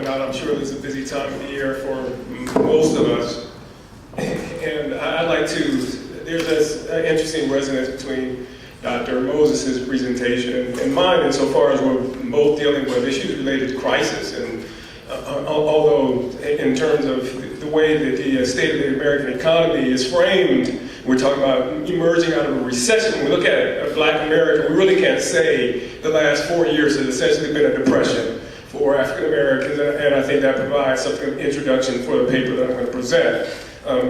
out, I'm sure it's a busy time of the year for most of us. And I'd like to, there's this interesting resonance between Dr. Moses' presentation and mine insofar as we're both dealing with issues related to crisis. And although in terms of the way that the state of the American economy is framed, we're talking about emerging out of a recession. When we look at Black America, we really can't say the last 4 years has essentially been a depression for African Americans, and I think that provides something of an introduction for the paper that I'm going to present.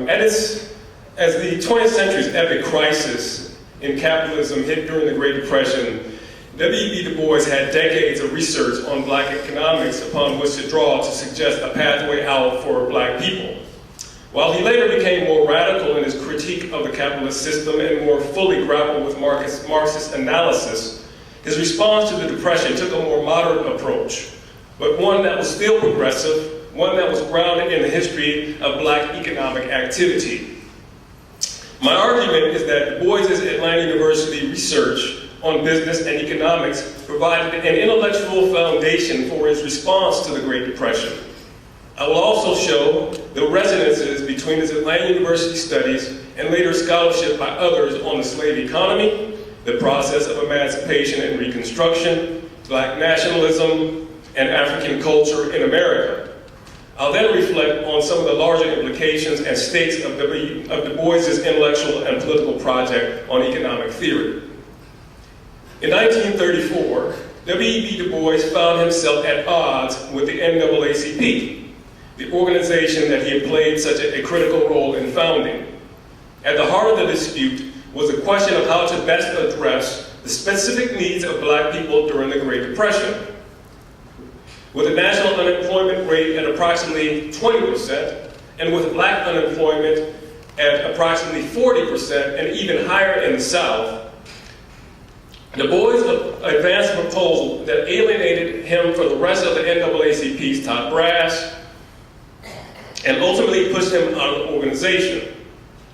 As the 20th century's epic crisis in capitalism hit during the Great Depression, W.E.B. Du Bois had decades of research on Black economics upon which to draw to suggest a pathway out for Black people. While he later became more radical in his critique of the capitalist system and more fully grappled with Marxist analysis, his response to the Depression took a more moderate approach, but one that was still progressive, one that was grounded in the history of Black economic activity. My argument is that Du Bois's Atlanta University research on business and economics provided an intellectual foundation for his response to the Great Depression. I will also show the resonances between his Atlanta University studies and later scholarship by others on the slave economy, the process of emancipation and reconstruction, Black nationalism, and African culture in America. I'll then reflect on some of the larger implications and stakes of Du Bois's intellectual and political project on economic theory. In 1934, W.E.B. Du Bois found himself at odds with the NAACP, the organization that he had played such a critical role in founding. At the heart of the dispute was the question of how to best address the specific needs of Black people during the Great Depression. With a national unemployment rate at approximately 20%, and with Black unemployment at approximately 40% and even higher in the South, Du Bois advanced a proposal that alienated him from the rest of the NAACP's top brass and ultimately pushed him out of the organization.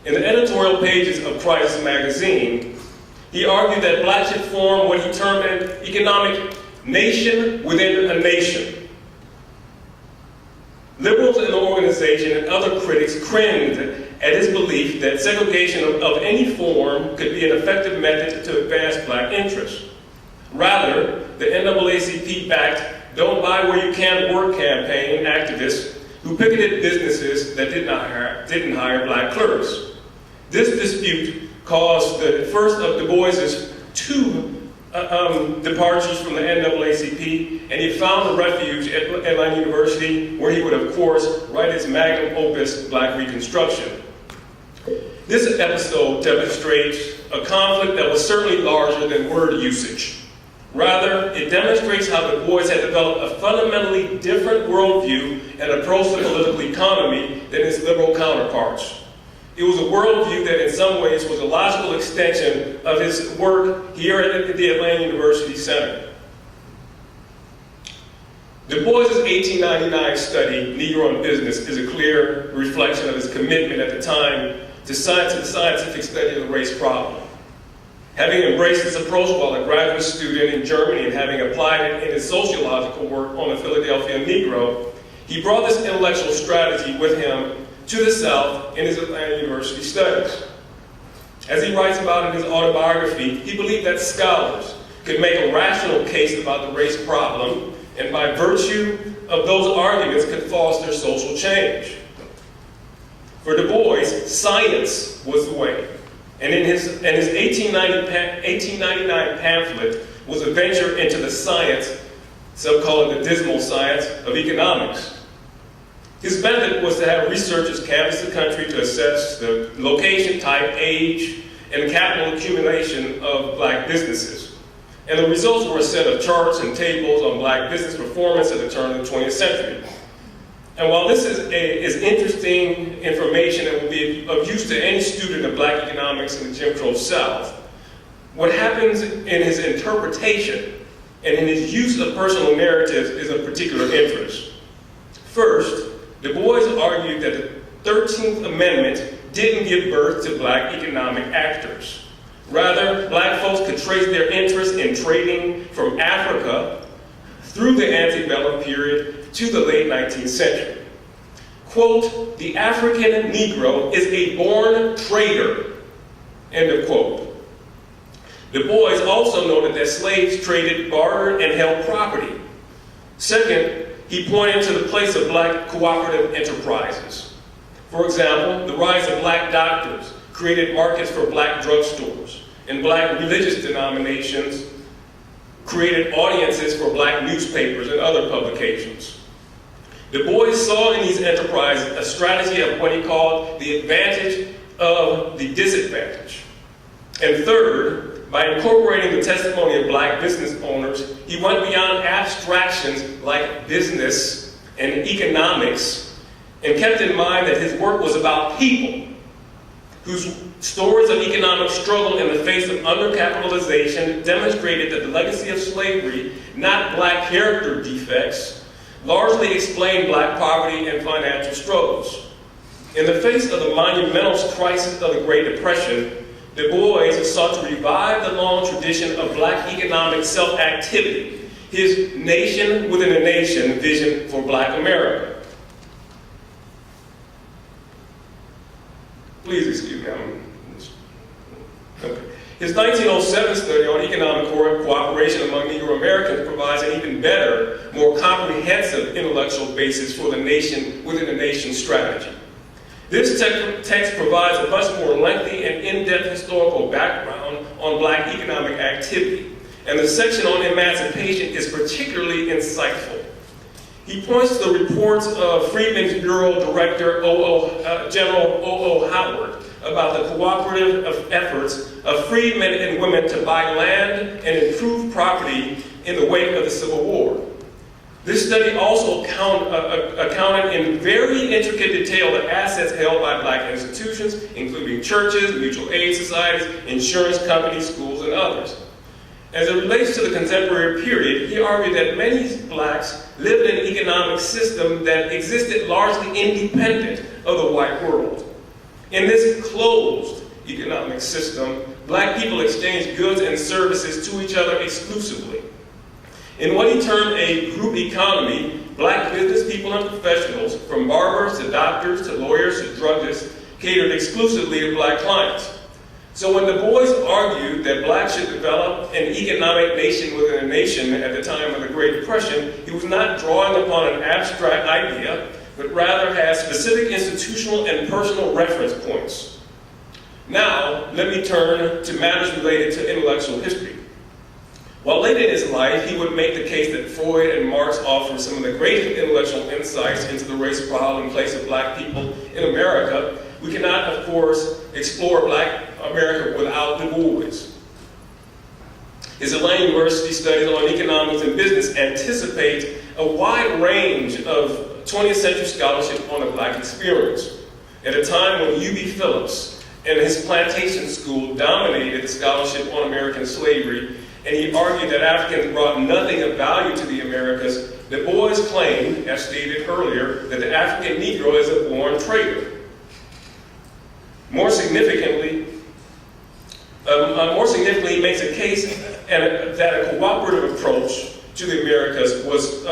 In the editorial pages of Crisis magazine, he argued that Blacks should form what he termed an economic nation within a nation. Liberals in the organization and other critics cringed at his belief that segregation of any form could be an effective method to advance Black interests. Rather, the NAACP-backed Don't Buy Where You Can't Work campaign activists who picketed businesses that didn't hire Black clerks. This dispute caused the first of Du Bois's two departures from the NAACP, and he found a refuge at Atlanta University, where he would, of course, write his magnum opus, Black Reconstruction. This episode demonstrates a conflict that was certainly larger than word usage. Rather, it demonstrates how Du Bois had developed a fundamentally different worldview and approach to political economy than his liberal counterparts. It was a worldview that in some ways was a logical extension of his work here at the Atlanta University Center. Du Bois' 1899 study, Negro in Business, is a clear reflection of his commitment at the time to the scientific study of the race problem. Having embraced this approach while a graduate student in Germany and having applied it in his sociological work on the Philadelphia Negro, he brought this intellectual strategy with him to the South in his Atlanta University studies. As he writes about in his autobiography, he believed that scholars could make a rational case about the race problem, and by virtue of those arguments could foster social change. For Du Bois, science was the way. And in his 1899 pamphlet was a venture into the science, some call it the dismal science, of economics. His method was to have researchers canvass the country to assess the location, type, age, and capital accumulation of Black businesses. And the results were a set of charts and tables on Black business performance at the turn of the 20th century. And while this is interesting information and will be of use to any student of Black economics in the Jim Crow South, what happens in his interpretation and in his use of personal narratives is of particular interest. First, Du Bois argued that the 13th Amendment didn't give birth to Black economic actors. Rather, Black folks could trace their interest in trading from Africa through the antebellum period to the late 19th century. Quote, "The African Negro is a born trader," end of quote. Du Bois also noted that slaves traded, bartered, and held property. Second, he pointed to the place of black cooperative enterprises. For example, the rise of black doctors created markets for black drugstores, and black religious denominations created audiences for black newspapers and other publications. Du Bois saw in these enterprises a strategy of what he called the advantage of the disadvantage. And third, by incorporating the testimony of black business owners, he went beyond abstractions like business and economics and kept in mind that his work was about people whose stories of economic struggle in the face of undercapitalization demonstrated that the legacy of slavery, not black character defects, largely explained black poverty and financial struggles. In the face of the monumental crisis of the Great Depression, Du Bois sought to revive the long tradition of black economic self-activity, his nation within a nation vision for black America. Please excuse me. Okay. His 1907 study on economic cooperation among Negro Americans provides an even better, more comprehensive intellectual basis for the nation within a nation strategy. This text provides a much more lengthy and in-depth historical background on black economic activity, and the section on emancipation is particularly insightful. He points to the reports of Freedmen's Bureau Director General O.O. Howard about the cooperative efforts of freedmen and women to buy land and improve property in the wake of the Civil War. This study also accounted in very intricate detail the assets held by black institutions, including churches, mutual aid societies, insurance companies, schools, and others. As it relates to the contemporary period, he argued that many blacks lived in an economic system that existed largely independent of the white world. In this closed economic system, black people exchanged goods and services to each other exclusively. In what he termed a group economy, black business people and professionals, from barbers to doctors to lawyers to druggists, catered exclusively to black clients. So when Du Bois argued that blacks should develop an economic nation within a nation at the time of the Great Depression, he was not drawing upon an abstract idea, but rather had specific institutional and personal reference points. Now, let me turn to matters related to intellectual history. While late in his life, he would make the case that Freud and Marx offered some of the greatest intellectual insights into the race problem and place of black people in America, we cannot, of course, explore black America without Du Bois. His Atlanta University studies on economics and business anticipate a wide range of 20th century scholarship on the black experience. At a time when U.B. Phillips and his plantation school dominated the scholarship on American slavery, and he argued that Africans brought nothing of value to the Americas, Du Bois claimed, as stated earlier, that the African Negro is a born trader. More significantly, he makes a case that a cooperative approach to the Americas was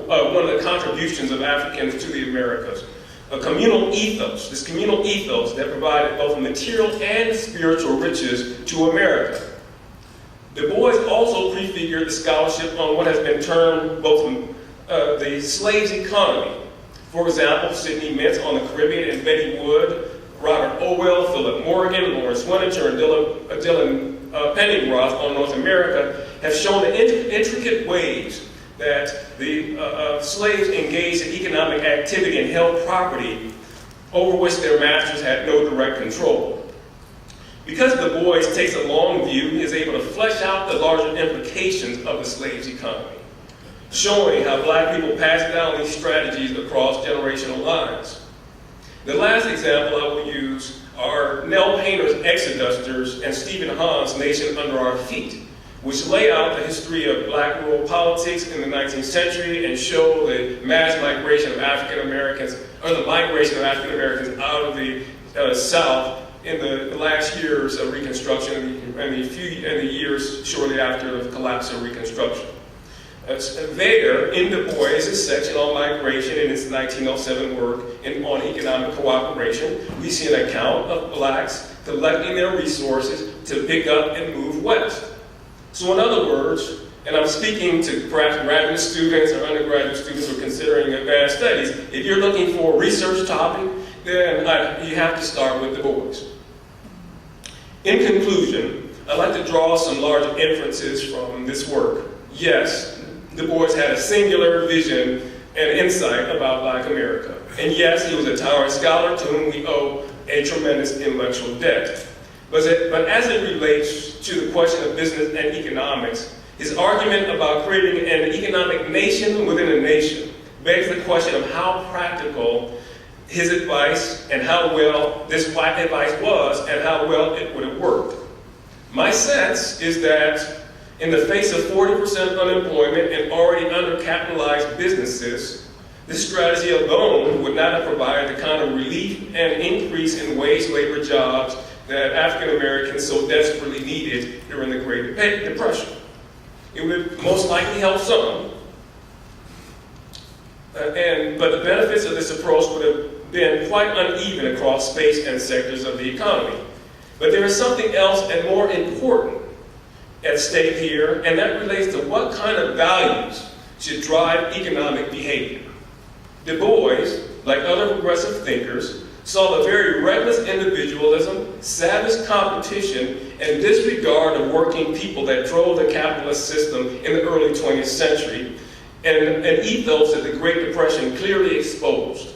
one of the contributions of Africans to the Americas. A communal ethos, this communal ethos that provided both material and spiritual riches to America. Du Bois also prefigured the scholarship on what has been termed both the slave's economy. For example, Sidney Mintz on the Caribbean and Betty Wood, Robert Owell, Philip Morgan, Lawrence Winter, and Dylan Penningroth on North America have shown the intricate ways that the slaves engaged in economic activity and held property over which their masters had no direct control. Because Du Bois takes a long view, he is able to flesh out the larger implications of the slave's economy, showing how black people passed down these strategies across generational lines. The last example I will use are Nell Painter's Exodusters and Stephen Hahn's Nation Under Our Feet, which lay out the history of black rural politics in the 19th century and show the mass migration of African Americans, or the migration of African Americans out of the South in the last years of Reconstruction and the years shortly after the collapse of Reconstruction. There, in Du Bois' section on migration in his 1907 work on economic cooperation, we see an account of blacks collecting their resources to pick up and move west. So in other words, and I'm speaking to perhaps graduate students or undergraduate students who are considering advanced studies, if you're looking for a research topic, then you have to start with Du Bois. In conclusion, I'd like to draw some large inferences from this work. Yes, Du Bois had a singular vision and insight about Black America. And yes, he was a towering scholar to whom we owe a tremendous intellectual debt. But as it relates to the question of business and economics, his argument about creating an economic nation within a nation begs the question of how practical his advice and how well this Black advice was and how well it would have worked. My sense is that in the face of 40% unemployment and already undercapitalized businesses, this strategy alone would not have provided the kind of relief and increase in wage labor jobs that African Americans so desperately needed during the Great Depression. It would most likely help some, but the benefits of this approach would have been quite uneven across space and sectors of the economy. But there is something else and more important at stake here, and that relates to what kind of values should drive economic behavior. Du Bois, like other progressive thinkers, saw the very reckless individualism, savage competition, and disregard of working people that drove the capitalist system in the early 20th century, and an ethos that the Great Depression clearly exposed.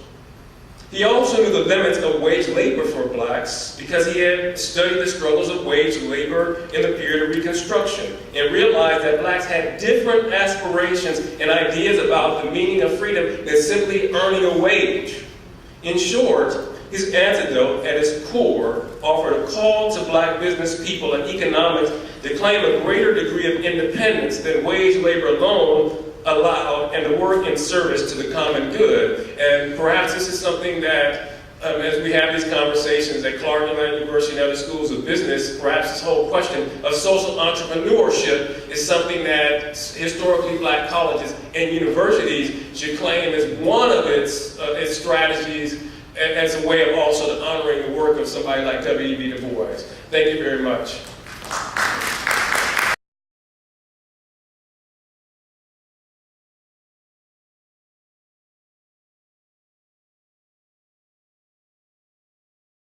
He also knew the limits of wage labor for blacks because he had studied the struggles of wage labor in the period of Reconstruction and realized that blacks had different aspirations and ideas about the meaning of freedom than simply earning a wage. In short, his antidote at its core offered a call to black business people and economics to claim a greater degree of independence than wage labor alone allowed and to work in service to the common good. And perhaps this is something that, as we have these conversations at Clark University and other schools of business, perhaps this whole question of social entrepreneurship is something that historically black colleges and universities should claim as one of its strategies as a way of also honoring the work of somebody like W.E.B. Du Bois. Thank you very much.